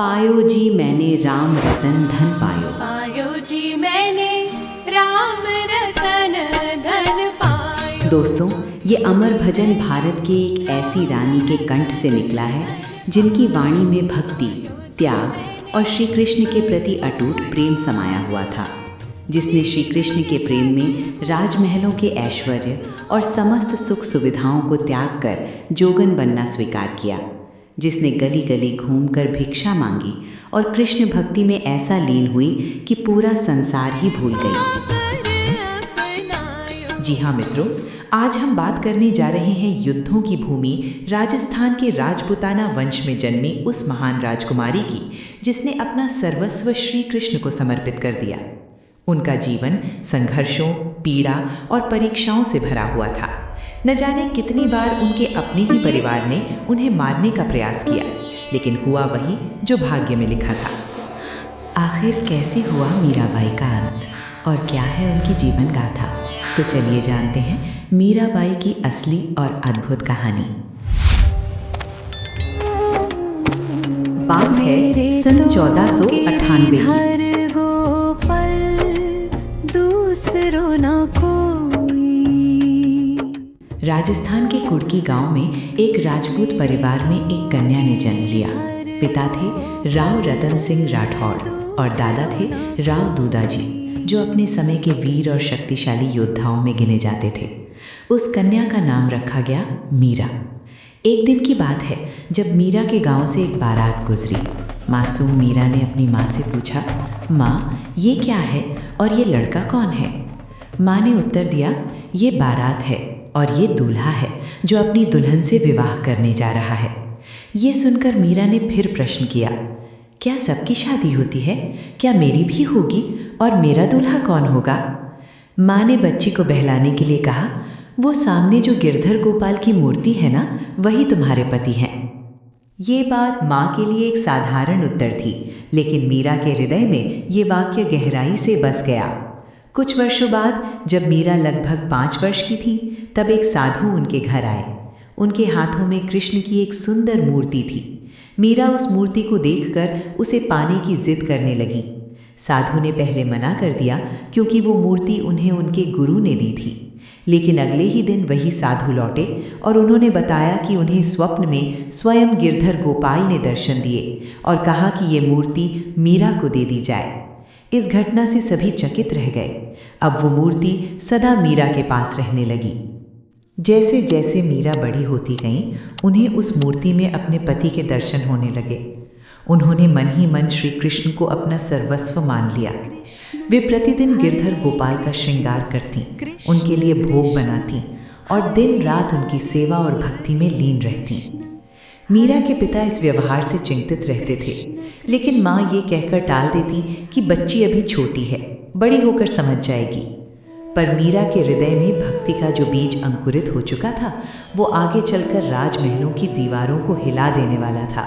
पायो जी मैंने राम रतन धन पायो। पायो जी मैंने राम रतन धन पायो। दोस्तों, ये अमर भजन भारत की एक ऐसी रानी के कंठ से निकला है जिनकी वाणी में भक्ति, त्याग और श्री कृष्ण के प्रति अटूट प्रेम समाया हुआ था, जिसने श्री कृष्ण के प्रेम में राजमहलों के ऐश्वर्य और समस्त सुख सुविधाओं को त्याग कर जोगन बनना स्वीकार किया, जिसने गली गली घूमकर भिक्षा मांगी और कृष्ण भक्ति में ऐसा लीन हुई कि पूरा संसार ही भूल गई। जी हाँ मित्रों, आज हम बात करने जा रहे हैं युद्धों की भूमि राजस्थान के राजपूताना वंश में जन्मी उस महान राजकुमारी की, जिसने अपना सर्वस्व श्री कृष्ण को समर्पित कर दिया। उनका जीवन संघर्षों, पीड़ा और परीक्षाओं से भरा हुआ था। न जाने कितनी बार उनके अपने ही परिवार ने उन्हें मारने का प्रयास किया, लेकिन हुआ वही जो भाग्य में लिखा था। आखिर कैसे हुआ मीराबाई का अंत और क्या है उनकी जीवन गाथा? तो चलिए जानते हैं मीराबाई की असली और अद्भुत कहानी। बात है सन 1498 की। राजस्थान के कुड़की गांव में एक राजपूत परिवार में एक कन्या ने जन्म लिया। पिता थे राव रतन सिंह राठौड़ और दादा थे राव दूदाजी, जो अपने समय के वीर और शक्तिशाली योद्धाओं में गिने जाते थे। उस कन्या का नाम रखा गया मीरा। एक दिन की बात है जब मीरा के गांव से एक बारात गुजरी। मासूम मीरा ने अपनी माँ से पूछा, माँ ये क्या है और ये लड़का कौन है? माँ ने उत्तर दिया, ये बारात है और ये दूल्हा है जो अपनी दुल्हन से विवाह करने जा रहा है। ये सुनकर मीरा ने फिर प्रश्न किया, क्या सबकी शादी होती है? क्या मेरी भी होगी और मेरा दूल्हा कौन होगा? माँ ने बच्ची को बहलाने के लिए कहा, वो सामने जो गिरधर गोपाल की मूर्ति है ना, वही तुम्हारे पति हैं। ये बात माँ के लिए एक साधारण उत्तर थी, लेकिन मीरा के हृदय में ये वाक्य गहराई से बस गया। कुछ वर्षों बाद जब मीरा लगभग 5 वर्ष की थी, तब एक साधु उनके घर आए। उनके हाथों में कृष्ण की एक सुंदर मूर्ति थी। मीरा उस मूर्ति को देखकर उसे पाने की जिद करने लगी। साधु ने पहले मना कर दिया क्योंकि वो मूर्ति उन्हें उनके गुरु ने दी थी, लेकिन अगले ही दिन वही साधु लौटे और उन्होंने बताया कि उन्हें स्वप्न में स्वयं गिरधर गोपाल ने दर्शन दिए और कहा कि ये मूर्ति मीरा को दे दी जाए। इस घटना से सभी चकित रह गए। अब वो मूर्ति सदा मीरा के पास रहने लगी। जैसे जैसे मीरा बड़ी होती गई, उन्हें उस मूर्ति में अपने पति के दर्शन होने लगे। उन्होंने मन ही मन श्री कृष्ण को अपना सर्वस्व मान लिया। वे प्रतिदिन गिरधर गोपाल का श्रृंगार करती, उनके लिए भोग बनाती और दिन रात उनकी सेवा और भक्ति में लीन रहती। मीरा के पिता इस व्यवहार से चिंतित रहते थे, लेकिन माँ ये कहकर टाल देती कि बच्ची अभी छोटी है, बड़ी होकर समझ जाएगी। पर मीरा के हृदय में भक्ति का जो बीज अंकुरित हो चुका था, वो आगे चलकर राजमहलों की दीवारों को हिला देने वाला था।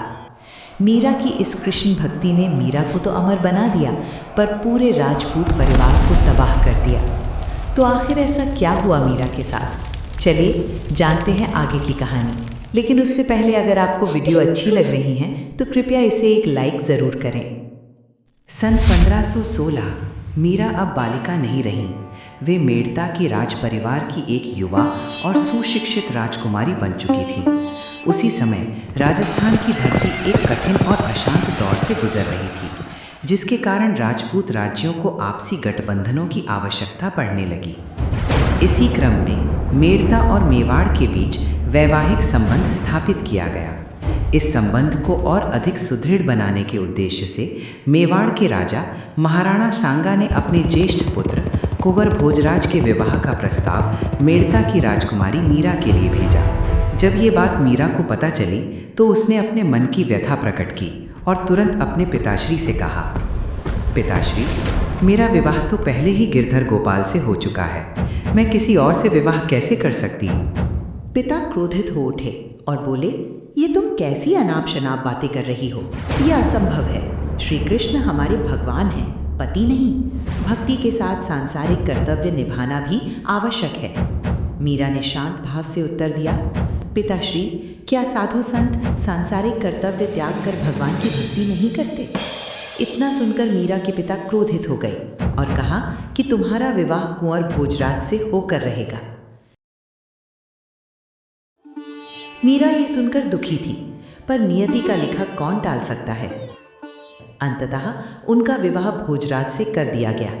मीरा की इस कृष्ण भक्ति ने मीरा को तो अमर बना दिया, पर पूरे राजपूत परिवार को तबाह कर दिया। तो आखिर ऐसा क्या हुआ मीरा के साथ? चलिए जानते हैं आगे की कहानी। लेकिन उससे पहले अगर आपको वीडियो अच्छी लग रही है तो कृपया इसे एक लाइक ज़रूर करें। सन 1516 मीरा अब बालिका नहीं रही। वे मेड़ता के राज परिवार की एक युवा और सुशिक्षित राजकुमारी बन चुकी थी। उसी समय राजस्थान की धरती एक कठिन और अशांत दौर से गुजर रही थी, जिसके कारण राजपूत राज्यों को आपसी गठबंधनों की आवश्यकता पड़ने लगी। इसी क्रम में मेड़ता और मेवाड़ के बीच वैवाहिक संबंध स्थापित किया गया। इस संबंध को और अधिक सुदृढ़ बनाने के उद्देश्य से मेवाड़ के राजा महाराणा सांगा ने अपने ज्येष्ठ पुत्र कुंवर भोजराज के विवाह का प्रस्ताव मेड़ता की राजकुमारी मीरा के लिए भेजा। जब ये बात मीरा को पता चली तो उसने अपने मन की व्यथा प्रकट की और तुरंत अपने पिताश्री से कहा, पिताश्री, मेरा विवाह तो पहले ही गिरधर गोपाल से हो चुका है, मैं किसी और से विवाह कैसे कर सकती हूँ? पिता क्रोधित हो उठे और बोले, ये तुम कैसी अनाप शनाप बातें कर रही हो? यह असंभव है। श्री कृष्ण हमारे भगवान हैं, पति नहीं। भक्ति के साथ सांसारिक कर्तव्य निभाना भी आवश्यक है। मीरा ने शांत भाव से उत्तर दिया, पिताश्री, क्या साधु संत सांसारिक कर्तव्य त्याग कर भगवान की भक्ति नहीं करते? इतना सुनकर मीरा के पिता क्रोधित हो गए और कहा कि तुम्हारा विवाह कुंवर भोजराज से होकर रहेगा। मीरा ये सुनकर दुखी थी, पर नियति का लिखा कौन टाल सकता है। अंततः उनका विवाह भोजराज से कर दिया गया।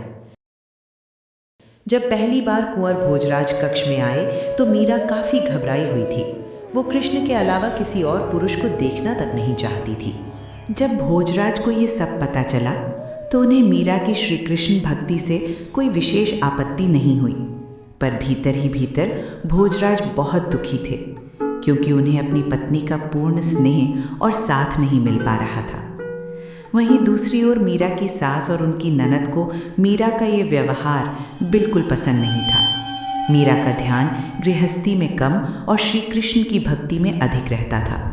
जब पहली बार कुंवर भोजराज कक्ष में आए तो मीरा काफी घबराई हुई थी। वो कृष्ण के अलावा किसी और पुरुष को देखना तक नहीं चाहती थी। जब भोजराज को ये सब पता चला तो उन्हें मीरा की श्री कृष्ण भक्ति से कोई विशेष आपत्ति नहीं हुई, पर भीतर ही भीतर भोजराज बहुत दुखी थे, क्योंकि उन्हें अपनी पत्नी का पूर्ण स्नेह और साथ नहीं मिल पा रहा था। वहीं दूसरी ओर मीरा की सास और उनकी ननद को मीरा का ये व्यवहार बिल्कुल पसंद नहीं था। मीरा का ध्यान गृहस्थी में कम और श्री कृष्ण की भक्ति में अधिक रहता था।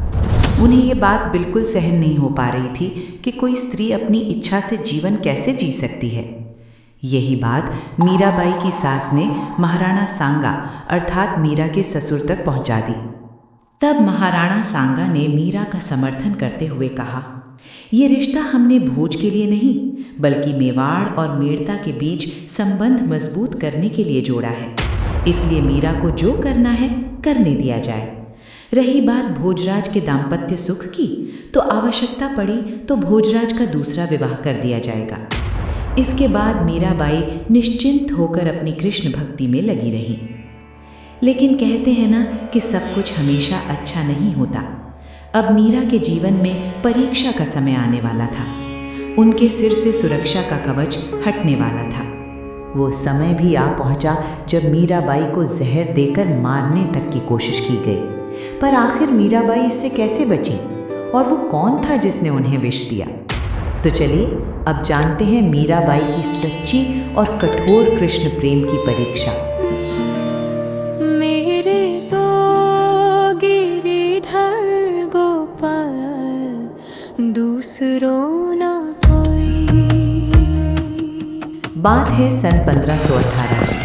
उन्हें ये बात बिल्कुल सहन नहीं हो पा रही थी कि कोई स्त्री अपनी इच्छा से जीवन कैसे जी सकती है। यही बात मीराबाई की सास ने महाराणा सांगा अर्थात मीरा के ससुर तक पहुंचा दी। तब महाराणा सांगा ने मीरा का समर्थन करते हुए कहा, ये रिश्ता हमने भोज के लिए नहीं बल्कि मेवाड़ और मेड़ता के बीच संबंध मजबूत करने के लिए जोड़ा है, इसलिए मीरा को जो करना है करने दिया जाए। रही बात भोजराज के दाम्पत्य सुख की, तो आवश्यकता पड़ी तो भोजराज का दूसरा विवाह कर दिया जाएगा। इसके बाद मीराबाई निश्चिंत होकर अपनी कृष्ण भक्ति में लगी रहीं। लेकिन कहते हैं ना कि सब कुछ हमेशा अच्छा नहीं होता। अब मीरा के जीवन में परीक्षा का समय आने वाला था। उनके सिर से सुरक्षा का कवच हटने वाला था। वो समय भी आ पहुंचा जब मीराबाई को जहर देकर मारने तक की कोशिश की गई, पर आखिर मीराबाई इससे कैसे बची और वो कौन था जिसने उन्हें विष दिया? तो चलिए अब जानते हैं मीराबाई की सच्ची और कठोर कृष्ण प्रेम की परीक्षा। मेरे तो गिरिधर गोपाल दूसरों ना कोई। बात है सन 1518 की।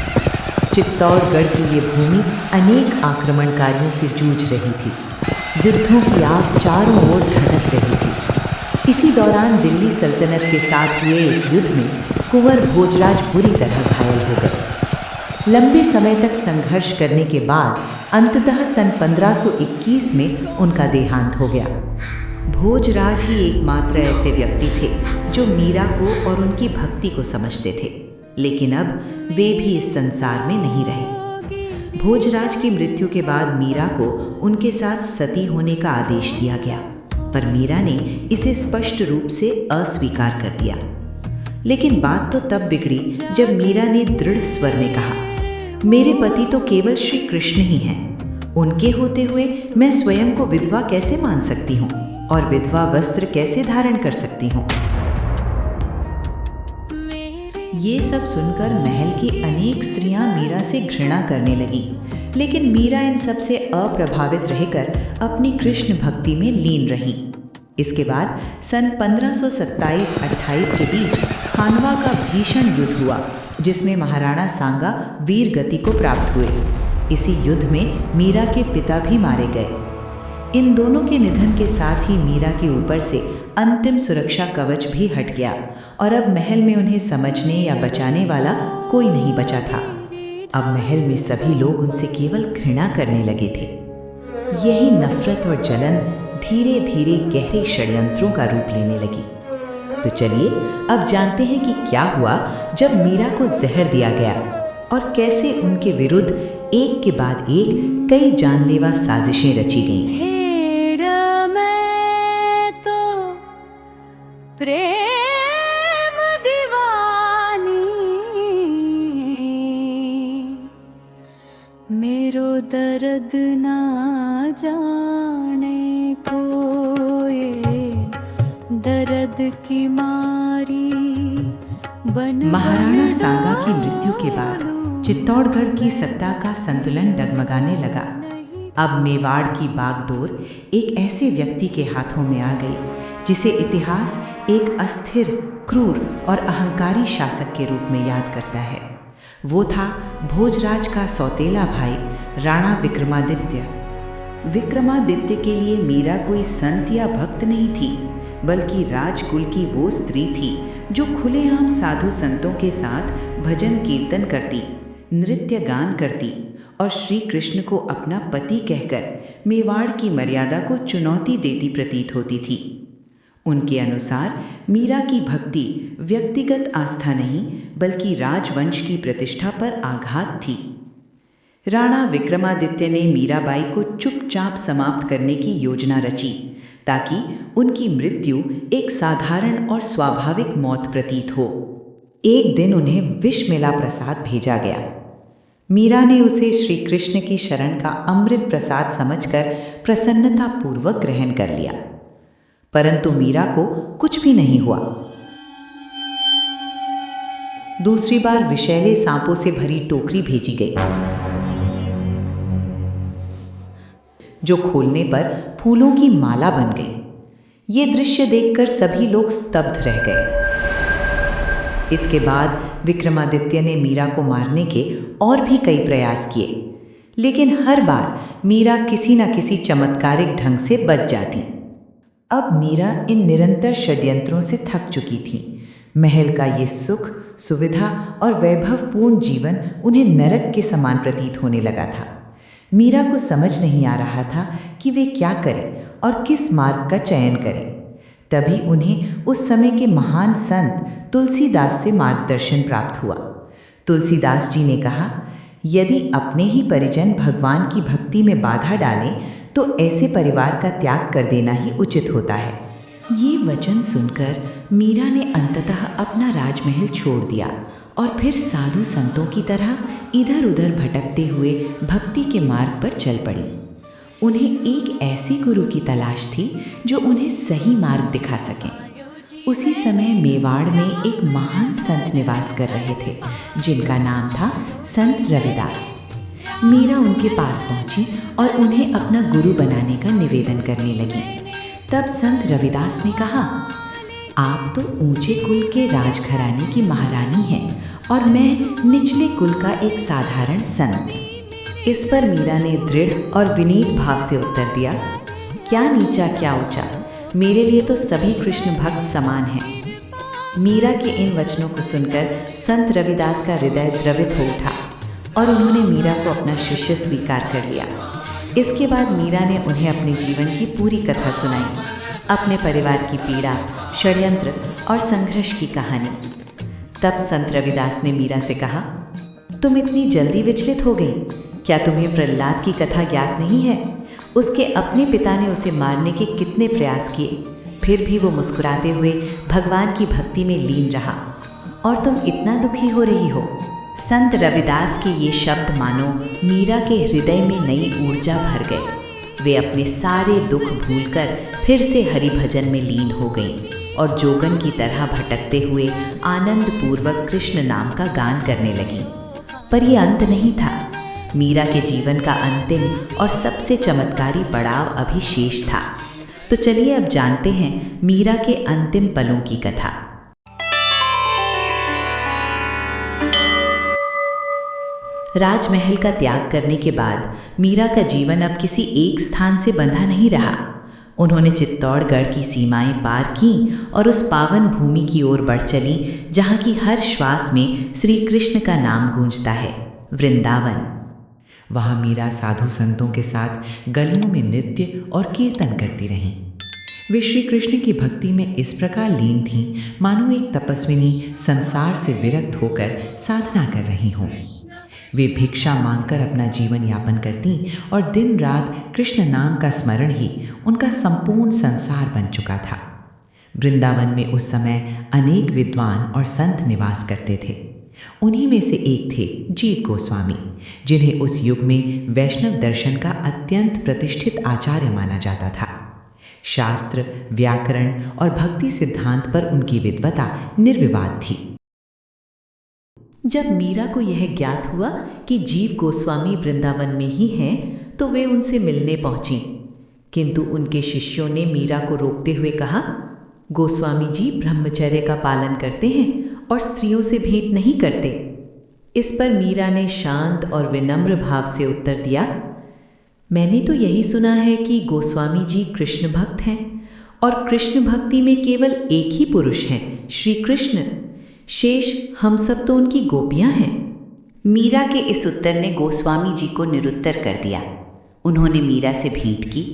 चित्तौड़गढ़ की ये भूमि अनेक आक्रमणकारियों से जूझ रही थी। युद्धों की आग चारों ओर धधक रही थी। इसी दौरान दिल्ली सल्तनत के साथ हुए एक युद्ध में कुंवर भोजराज बुरी तरह घायल हो गए। लंबे समय तक संघर्ष करने के बाद अंततः सन 1521 में उनका देहांत हो गया। भोजराज ही एकमात्र ऐसे व्यक्ति थे जो मीरा को और उनकी भक्ति को समझते थे, लेकिन अब वे भी इस संसार में नहीं रहे। भोजराज की मृत्यु के बाद मीरा को उनके साथ सती होने का आदेश दिया गया, पर मीरा ने इसे स्पष्ट रूप से अस्वीकार कर दिया। लेकिन बात तो तब बिगड़ी जब मीरा ने दृढ़ स्वर में कहा, मेरे पति तो केवल श्री कृष्ण ही हैं। उनके होते हुए मैं स्वयं को विधवा कैसे मान सकती हूँ और विधवा वस्त्र कैसे धारण कर सकती हूँ? ये सब सुनकर महल की अनेक स्त्रियां मीरा से घृणा करने लगी, लेकिन मीरा इन सब से अप्रभावित रहकर अपनी कृष्ण भक्ति में लीन रही। इसके बाद सन 1527-28 के बीच खानवा का भीषण युद्ध हुआ, जिसमें महाराणा सांगा वीर गति को प्राप्त हुए। इसी युद्ध में मीरा के पिता भी मारे गए। इन दोनों के निधन के साथ ही मीरा के ऊपर से अंतिम सुरक्षा कवच भी हट गया और अब महल में उन्हें समझने या बचाने वाला कोई नहीं बचा था। अब महल में सभी लोग उनसे केवल घृणा करने लगे थे। यही नफरत और जलन धीरे धीरे गहरे षड्यंत्रों का रूप लेने लगी। तो चलिए अब जानते हैं कि क्या हुआ जब मीरा को जहर दिया गया और कैसे उनके विरुद्ध एक के बाद एक कई जानलेवा साजिशें रची गईं। प्रेम दीवानी मेरो दर्द ना जाने कोई, दर्द की मारी बन। महाराणा सांगा की मृत्यु के बाद चित्तौड़गढ़ की सत्ता का संतुलन डगमगाने लगा। अब मेवाड़ की बागडोर एक ऐसे व्यक्ति के हाथों में आ गई जिसे इतिहास एक अस्थिर, क्रूर और अहंकारी शासक के रूप में याद करता है। वो था भोजराज का सौतेला भाई राणा विक्रमादित्य। विक्रमादित्य के लिए मीरा कोई संत या भक्त नहीं थी, बल्कि राजकुल की वो स्त्री थी जो खुलेआम साधु संतों के साथ भजन कीर्तन करती, नृत्य गान करती और श्री कृष्ण को अपना पति कहकर मेवाड़ की मर्यादा को चुनौती देती प्रतीत होती थी। उनके अनुसार मीरा की भक्ति व्यक्तिगत आस्था नहीं, बल्कि राजवंश की प्रतिष्ठा पर आघात थी। राणा विक्रमादित्य ने मीराबाई को चुपचाप समाप्त करने की योजना रची, ताकि उनकी मृत्यु एक साधारण और स्वाभाविक मौत प्रतीत हो। एक दिन उन्हें विष मिला प्रसाद भेजा गया। मीरा ने उसे श्री कृष्ण की शरण का अमृत प्रसाद समझकर प्रसन्नतापूर्वक ग्रहण कर लिया, परंतु मीरा को कुछ भी नहीं हुआ। दूसरी बार विषैले सांपों से भरी टोकरी भेजी गई, जो खोलने पर फूलों की माला बन गई। ये दृश्य देखकर सभी लोग स्तब्ध रह गए। इसके बाद विक्रमादित्य ने मीरा को मारने के और भी कई प्रयास किए, लेकिन हर बार मीरा किसी न किसी चमत्कारिक ढंग से बच जाती। अब मीरा इन निरंतर षड्यंत्रों से थक चुकी थी। महल का ये सुख, सुविधा और वैभवपूर्ण जीवन उन्हें नरक के समान प्रतीत होने लगा था। मीरा को समझ नहीं आ रहा था कि वे क्या करें और किस मार्ग का चयन करें। तभी उन्हें उस समय के महान संत तुलसीदास से मार्गदर्शन प्राप्त हुआ। तुलसीदास जी ने कहा, यदि अपने ही परिजन भगवान की भक्ति में बाधा डालें तो ऐसे परिवार का त्याग कर देना ही उचित होता है। ये वचन सुनकर मीरा ने अंततः अपना राजमहल छोड़ दिया और फिर साधु संतों की तरह इधर उधर भटकते हुए भक्ति के मार्ग पर चल पड़ी। उन्हें एक ऐसे गुरु की तलाश थी जो उन्हें सही मार्ग दिखा सके। उसी समय मेवाड़ में एक महान संत निवास कर रहे थे, जिनका नाम था संत रविदास। मीरा उनके पास पहुंची और उन्हें अपना गुरु बनाने का निवेदन करने लगी। तब संत रविदास ने कहा, आप तो ऊंचे कुल के राजघराने की महारानी हैं और मैं निचले कुल का एक साधारण संत। इस पर मीरा ने दृढ़ और विनीत भाव से उत्तर दिया, क्या नीचा क्या ऊंचा, मेरे लिए तो सभी कृष्ण भक्त समान हैं। मीरा के इन वचनों को सुनकर संत रविदास का हृदय द्रवित हो उठा और उन्होंने मीरा को अपना शिष्य स्वीकार कर लिया। इसके बाद मीरा ने उन्हें अपने जीवन की पूरी कथा सुनाई, अपने परिवार की पीड़ा, षड्यंत्र और संघर्ष की कहानी। तब संत रविदास ने मीरा से कहा, तुम इतनी जल्दी विचलित हो गई, क्या तुम्हें प्रहलाद की कथा ज्ञात नहीं है? उसके अपने पिता ने उसे मारने के कितने प्रयास किए, फिर भी वो मुस्कुराते हुए भगवान की भक्ति में लीन रहा, और तुम इतना दुखी हो रही हो। संत रविदास के ये शब्द मानो मीरा के हृदय में नई ऊर्जा भर गए। वे अपने सारे दुख भूलकर फिर से हरि भजन में लीन हो गईं और जोगन की तरह भटकते हुए आनंद पूर्वक कृष्ण नाम का गान करने लगीं। पर यह अंत नहीं था। मीरा के जीवन का अंतिम और सबसे चमत्कारी पड़ाव अभी शेष था। तो चलिए अब जानते हैं मीरा के अंतिम पलों की कथा। राजमहल का त्याग करने के बाद मीरा का जीवन अब किसी एक स्थान से बंधा नहीं रहा। उन्होंने चित्तौड़गढ़ की सीमाएं पार की और उस पावन भूमि की ओर बढ़ चली जहाँ की हर श्वास में श्री कृष्ण का नाम गूंजता है, वृंदावन। वहाँ मीरा साधु संतों के साथ गलियों में नृत्य और कीर्तन करती रहीं। वे श्री कृष्ण की भक्ति में इस प्रकार लीन थीं मानो एक तपस्विनी संसार से विरक्त होकर साधना कर रही हों। वे भिक्षा मांगकर अपना जीवन यापन करती और दिन रात कृष्ण नाम का स्मरण ही उनका संपूर्ण संसार बन चुका था। वृंदावन में उस समय अनेक विद्वान और संत निवास करते थे। उन्हीं में से एक थे जीव गोस्वामी, जिन्हें उस युग में वैष्णव दर्शन का अत्यंत प्रतिष्ठित आचार्य माना जाता था। शास्त्र, व्याकरण और भक्ति सिद्धांत पर उनकी विद्वता निर्विवाद थी। जब मीरा को यह ज्ञात हुआ कि जीव गोस्वामी वृंदावन में ही हैं, तो वे उनसे मिलने पहुंची, किंतु उनके शिष्यों ने मीरा को रोकते हुए कहा, गोस्वामी जी ब्रह्मचर्य का पालन करते हैं और स्त्रियों से भेंट नहीं करते। इस पर मीरा ने शांत और विनम्र भाव से उत्तर दिया, मैंने तो यही सुना है कि गोस्वामी जी कृष्ण भक्त हैं और कृष्ण भक्ति में केवल एक ही पुरुष हैं, श्री कृष्ण। शेष हम सब तो उनकी गोपियां हैं। मीरा के इस उत्तर ने गोस्वामी जी को निरुत्तर कर दिया। उन्होंने मीरा से भेंट की,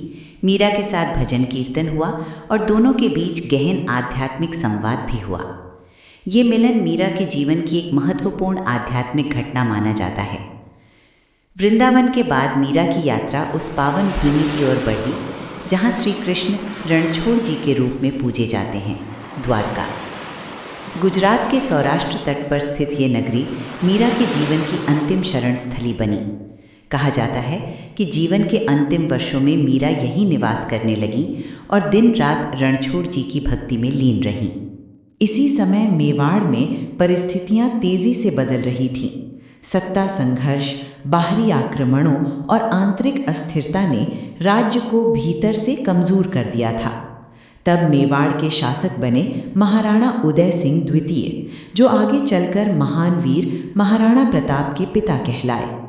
मीरा के साथ भजन कीर्तन हुआ और दोनों के बीच गहन आध्यात्मिक संवाद भी हुआ। ये मिलन मीरा के जीवन की एक महत्वपूर्ण आध्यात्मिक घटना माना जाता है। वृंदावन के बाद मीरा की यात्रा उस पावन भूमि की ओर बढ़ी जहाँ श्री कृष्ण रणछोड़ जी के रूप में पूजे जाते हैं, द्वारका। गुजरात के सौराष्ट्र तट पर स्थित ये नगरी मीरा के जीवन की अंतिम शरण स्थली बनी। कहा जाता है कि जीवन के अंतिम वर्षों में मीरा यहीं निवास करने लगी और दिन रात रणछोड़ जी की भक्ति में लीन रहीं। इसी समय मेवाड़ में परिस्थितियां तेजी से बदल रही थीं। सत्ता संघर्ष, बाहरी आक्रमणों और आंतरिक अस्थिरता ने राज्य को भीतर से कमजोर कर दिया था। तब मेवाड़ के शासक बने महाराणा उदय सिंह द्वितीय, जो आगे चलकर महान वीर महाराणा प्रताप के पिता कहलाए।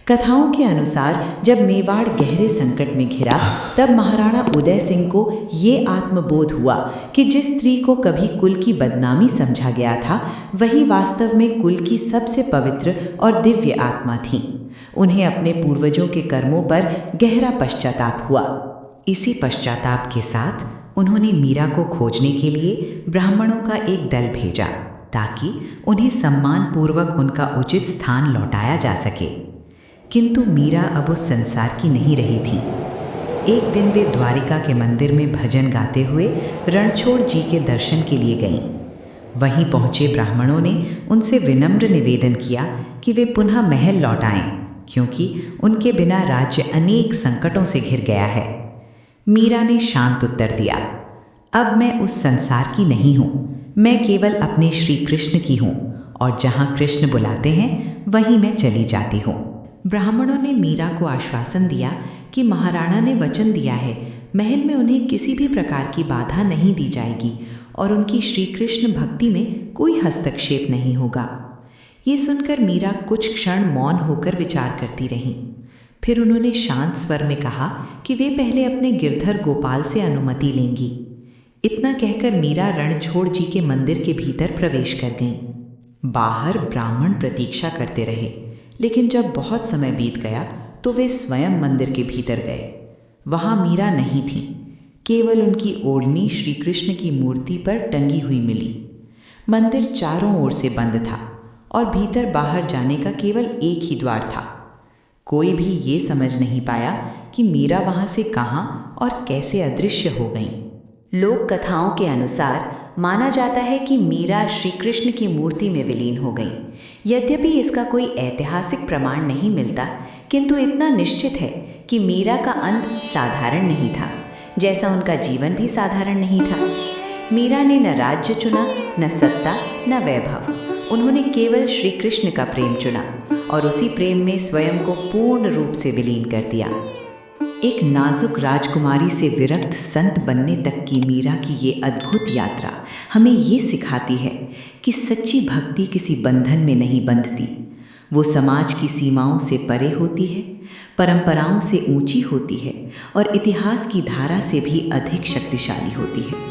कथाओं के अनुसार जब मेवाड़ गहरे संकट में घिरा, तब महाराणा उदय सिंह को ये आत्मबोध हुआ कि जिस स्त्री को कभी कुल की बदनामी समझा गया था, वही वास्तव में कुल की सबसे पवित्र और दिव्य आत्मा थी। उन्हें अपने पूर्वजों के कर्मों पर गहरा पश्चाताप हुआ। इसी पश्चाताप के साथ उन्होंने मीरा को खोजने के लिए ब्राह्मणों का एक दल भेजा, ताकि उन्हें सम्मानपूर्वक उनका उचित स्थान लौटाया जा सके। किंतु मीरा अब उस संसार की नहीं रही थी। एक दिन वे द्वारिका के मंदिर में भजन गाते हुए रणछोड़ जी के दर्शन के लिए गईं। वहीं पहुंचे ब्राह्मणों ने उनसे विनम्र निवेदन किया कि वे पुनः महल लौट आएं, क्योंकि उनके बिना राज्य अनेक संकटों से घिर गया है। मीरा ने शांत उत्तर दिया, अब मैं उस संसार की नहीं हूँ, मैं केवल अपने श्री कृष्ण की हूँ और जहाँ कृष्ण बुलाते हैं वहीं मैं चली जाती हूँ। ब्राह्मणों ने मीरा को आश्वासन दिया कि महाराणा ने वचन दिया है, महल में उन्हें किसी भी प्रकार की बाधा नहीं दी जाएगी और उनकी श्री कृष्ण भक्ति में कोई हस्तक्षेप नहीं होगा। ये सुनकर मीरा कुछ क्षण मौन होकर विचार करती रहीं। फिर उन्होंने शांत स्वर में कहा कि वे पहले अपने गिरधर गोपाल से अनुमति लेंगी। इतना कहकर मीरा रणछोड़ जी के मंदिर के भीतर प्रवेश कर गईं। बाहर ब्राह्मण प्रतीक्षा करते रहे, लेकिन जब बहुत समय बीत गया तो वे स्वयं मंदिर के भीतर गए। वहाँ मीरा नहीं थी, केवल उनकी ओढ़नी श्री कृष्ण की मूर्ति पर टंगी हुई मिली। मंदिर चारों ओर से बंद था और भीतर बाहर जाने का केवल एक ही द्वार था। कोई भी ये समझ नहीं पाया कि मीरा वहाँ से कहाँ और कैसे अदृश्य हो गईं। लोक कथाओं के अनुसार माना जाता है कि मीरा श्री कृष्ण की मूर्ति में विलीन हो गईं। यद्यपि इसका कोई ऐतिहासिक प्रमाण नहीं मिलता, किंतु इतना निश्चित है कि मीरा का अंत साधारण नहीं था, जैसा उनका जीवन भी साधारण नहीं था। मीरा ने न राज्य चुना, न सत्ता, न वैभव। उन्होंने केवल श्री कृष्ण का प्रेम चुना और उसी प्रेम में स्वयं को पूर्ण रूप से विलीन कर दिया। एक नाजुक राजकुमारी से विरक्त संत बनने तक की मीरा की ये अद्भुत यात्रा हमें ये सिखाती है कि सच्ची भक्ति किसी बंधन में नहीं बंधती। वो समाज की सीमाओं से परे होती है, परंपराओं से ऊंची होती है और इतिहास की धारा से भी अधिक शक्तिशाली होती है।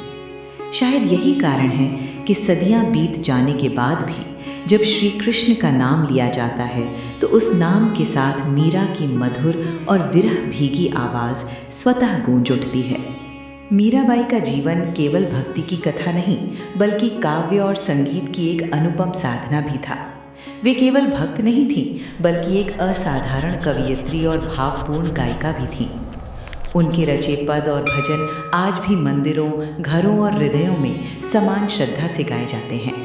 शायद यही कारण है कि सदियां बीत जाने के बाद भी जब श्री कृष्ण का नाम लिया जाता है तो उस नाम के साथ मीरा की मधुर और विरह भीगी आवाज़ स्वतः गूंज उठती है। मीराबाई का जीवन केवल भक्ति की कथा नहीं, बल्कि काव्य और संगीत की एक अनुपम साधना भी था। वे केवल भक्त नहीं थीं, बल्कि एक असाधारण कवयित्री और भावपूर्ण गायिका भी थीं। उनके रचे पद और भजन आज भी मंदिरों, घरों और हृदयों में समान श्रद्धा से गाए जाते हैं।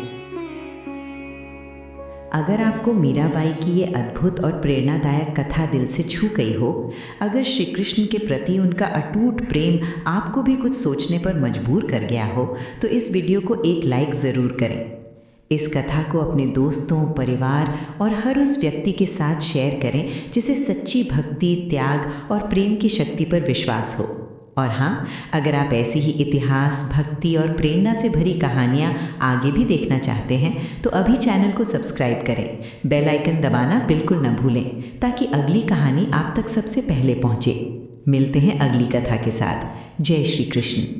अगर आपको मीराबाई की ये अद्भुत और प्रेरणादायक कथा दिल से छू गई हो, अगर श्री कृष्ण के प्रति उनका अटूट प्रेम आपको भी कुछ सोचने पर मजबूर कर गया हो, तो इस वीडियो को एक लाइक ज़रूर करें। इस कथा को अपने दोस्तों, परिवार और हर उस व्यक्ति के साथ शेयर करें जिसे सच्ची भक्ति, त्याग और प्रेम की शक्ति पर विश्वास हो। और हाँ, अगर आप ऐसी ही इतिहास, भक्ति और प्रेरणा से भरी कहानियाँ आगे भी देखना चाहते हैं तो अभी चैनल को सब्सक्राइब करें, बेल आइकन दबाना बिल्कुल न भूलें ताकि अगली कहानी आप तक सबसे पहले पहुँचे। मिलते हैं अगली कथा के साथ। जय श्री कृष्ण।